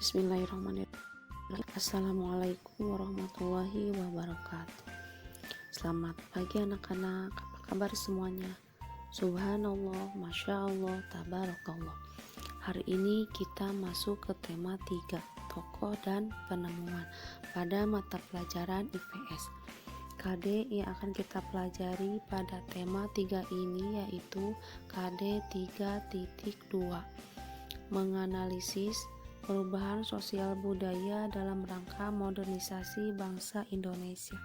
Bismillahirrahmanirrahim. Assalamualaikum warahmatullahi wabarakatuh. Selamat pagi anak-anak, apa kabar semuanya? Subhanallah, Masya Allah, Tabarakallah. Hari ini kita masuk ke tema 3, tokoh dan penemuan pada mata pelajaran IPS. KD yang akan kita pelajari pada tema 3 ini yaitu KD 3.2, menganalisis perubahan sosial budaya dalam rangka modernisasi bangsa Indonesia.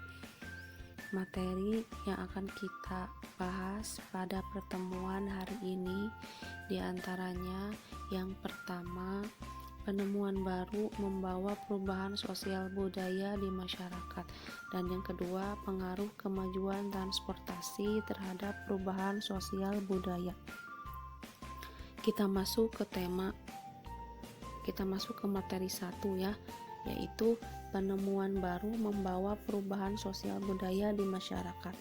Materi yang akan kita bahas pada pertemuan hari ini diantaranya yang pertama, penemuan baru membawa perubahan sosial budaya di masyarakat, dan yang kedua, pengaruh kemajuan transportasi terhadap perubahan sosial budaya. Kita masuk ke materi 1 ya, yaitu penemuan baru membawa perubahan sosial budaya di masyarakat.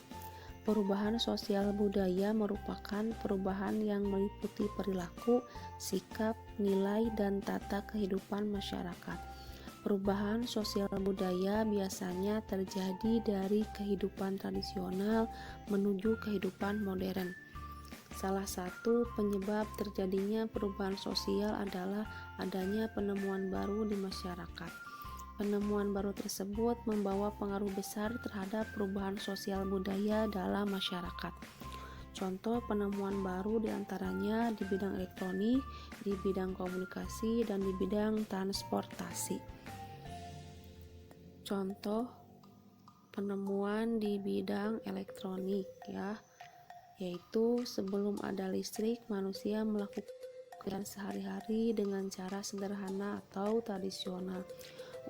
Perubahan sosial budaya merupakan perubahan yang meliputi perilaku, sikap, nilai, dan tata kehidupan masyarakat. Perubahan sosial budaya biasanya terjadi dari kehidupan tradisional menuju kehidupan modern. Salah satu penyebab terjadinya perubahan sosial adalah adanya penemuan baru di masyarakat. Penemuan baru tersebut membawa pengaruh besar terhadap perubahan sosial budaya dalam masyarakat. Contoh penemuan baru diantaranya di bidang elektronik, di bidang komunikasi, dan di bidang transportasi. Contoh penemuan di bidang elektronik ya, yaitu sebelum ada listrik, manusia melakukan sehari-hari dengan cara sederhana atau tradisional.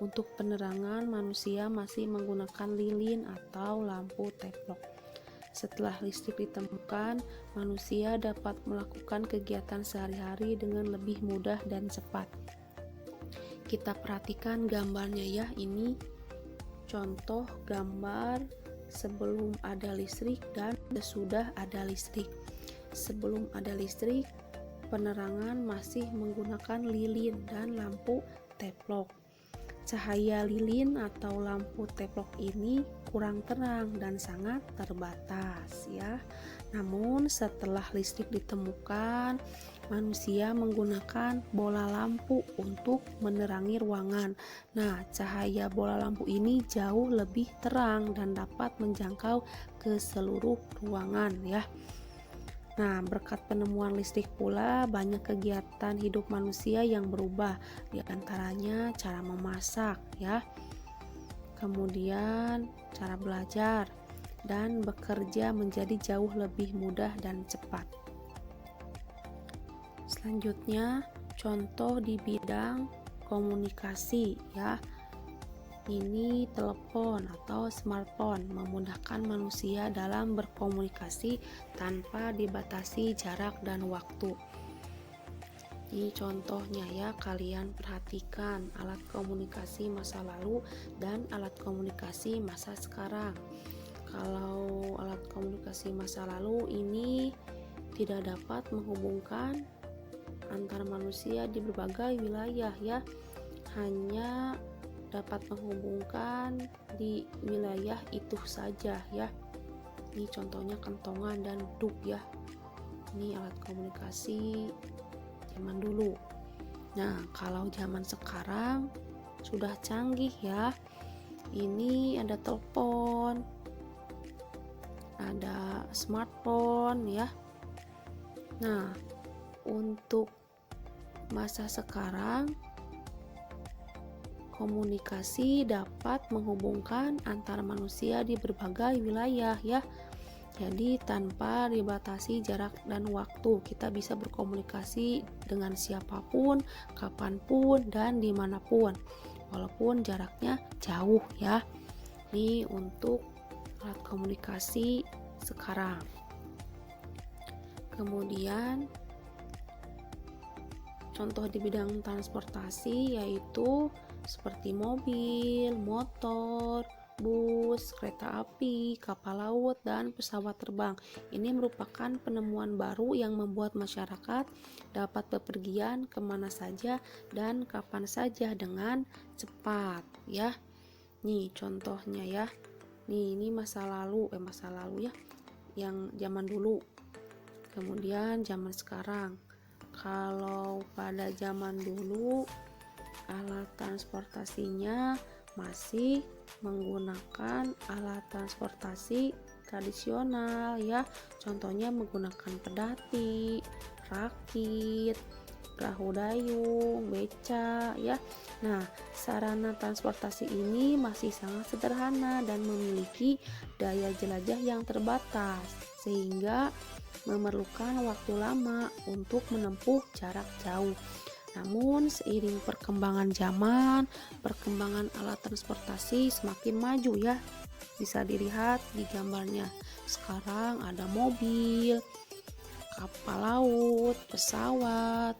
Untuk penerangan, manusia masih menggunakan lilin atau lampu teplok. Setelah listrik ditemukan, manusia dapat melakukan kegiatan sehari-hari dengan lebih mudah dan cepat. Kita perhatikan gambarnya ya, ini contoh gambar sebelum ada listrik dan sesudah ada listrik. Sebelum ada listrik, penerangan masih menggunakan lilin dan lampu teplok. Cahaya lilin atau lampu teplok ini kurang terang dan sangat terbatas ya. Namun setelah listrik ditemukan, manusia menggunakan bola lampu untuk menerangi ruangan. Nah, cahaya bola lampu ini jauh lebih terang dan dapat menjangkau ke seluruh ruangan ya. Nah, berkat penemuan listrik pula banyak kegiatan hidup manusia yang berubah, di antaranya cara memasak ya, kemudian cara belajar dan bekerja menjadi jauh lebih mudah dan cepat. Selanjutnya, contoh di bidang komunikasi ya. Ini telepon atau smartphone memudahkan manusia dalam berkomunikasi tanpa dibatasi jarak dan waktu. Ini contohnya ya, kalian perhatikan alat komunikasi masa lalu dan alat komunikasi masa sekarang. Kalau alat komunikasi masa lalu ini tidak dapat menghubungkan antar manusia di berbagai wilayah ya, hanya dapat menghubungkan di wilayah itu saja ya. Ini contohnya kentongan dan duk ya. Ini alat komunikasi zaman dulu. Nah, kalau zaman sekarang sudah canggih ya. Ini ada telepon, ada smartphone ya. Nah, untuk masa sekarang komunikasi dapat menghubungkan antar manusia di berbagai wilayah ya. Jadi tanpa dibatasi jarak dan waktu, kita bisa berkomunikasi dengan siapapun, kapanpun, dan dimanapun, walaupun jaraknya jauh ya. Ini untuk alat komunikasi sekarang. Kemudian contoh di bidang transportasi yaitu seperti mobil, motor, bus, kereta api, kapal laut, dan pesawat terbang. Ini merupakan penemuan baru yang membuat masyarakat dapat bepergian kemana saja dan kapan saja dengan cepat ya. Nih contohnya ya. Ini masa lalu ya, yang zaman dulu. Kemudian zaman sekarang. Kalau pada zaman dulu alat transportasinya masih menggunakan alat transportasi tradisional ya, contohnya menggunakan pedati, rakit, perahu dayung, beca ya. Nah, sarana transportasi ini masih sangat sederhana dan memiliki daya jelajah yang terbatas, sehingga memerlukan waktu lama untuk menempuh jarak jauh. Namun seiring perkembangan zaman, perkembangan alat transportasi semakin maju ya. Bisa dilihat di gambarnya. Sekarang ada mobil, kapal laut, pesawat,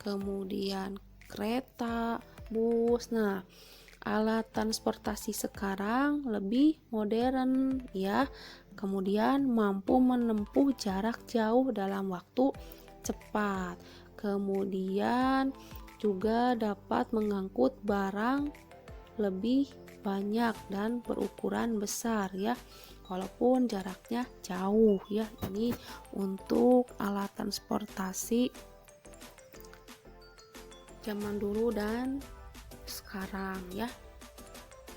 kemudian kereta, bus. Nah, alat transportasi sekarang lebih modern ya. Kemudian mampu menempuh jarak jauh dalam waktu cepat. Kemudian juga dapat mengangkut barang lebih banyak dan berukuran besar ya, walaupun jaraknya jauh ya. Ini untuk alat transportasi zaman dulu dan sekarang ya.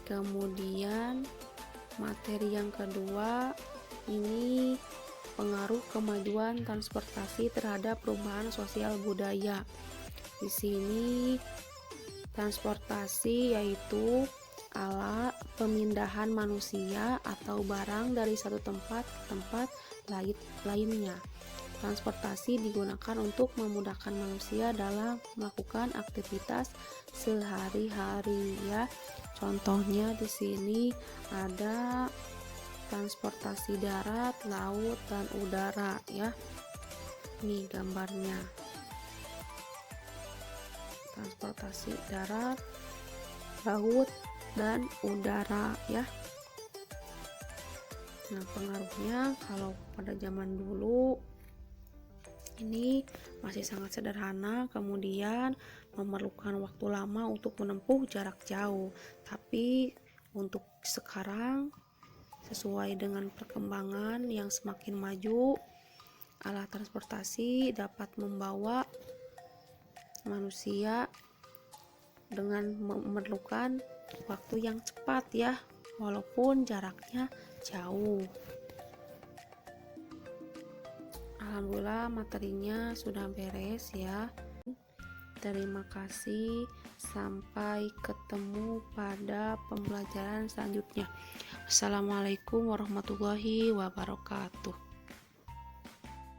Kemudian materi yang kedua, ini pengaruh kemajuan transportasi terhadap perubahan sosial budaya. Di sini transportasi yaitu alat pemindahan manusia atau barang dari satu tempat ke tempat lainnya. Transportasi digunakan untuk memudahkan manusia dalam melakukan aktivitas sehari-hari ya. Contohnya di sini ada transportasi darat, laut, dan udara ya. Ini gambarnya. Transportasi darat, laut, dan udara ya. Nah, pengaruhnya kalau pada zaman dulu ini masih sangat sederhana, kemudian memerlukan waktu lama untuk menempuh jarak jauh. Tapi untuk sekarang, sesuai dengan perkembangan yang semakin maju, alat transportasi dapat membawa manusia dengan memerlukan waktu yang cepat ya, walaupun jaraknya jauh. Alhamdulillah materinya sudah beres ya. Terima kasih, sampai ketemu pada pembelajaran selanjutnya. Assalamualaikum warahmatullahi wabarakatuh.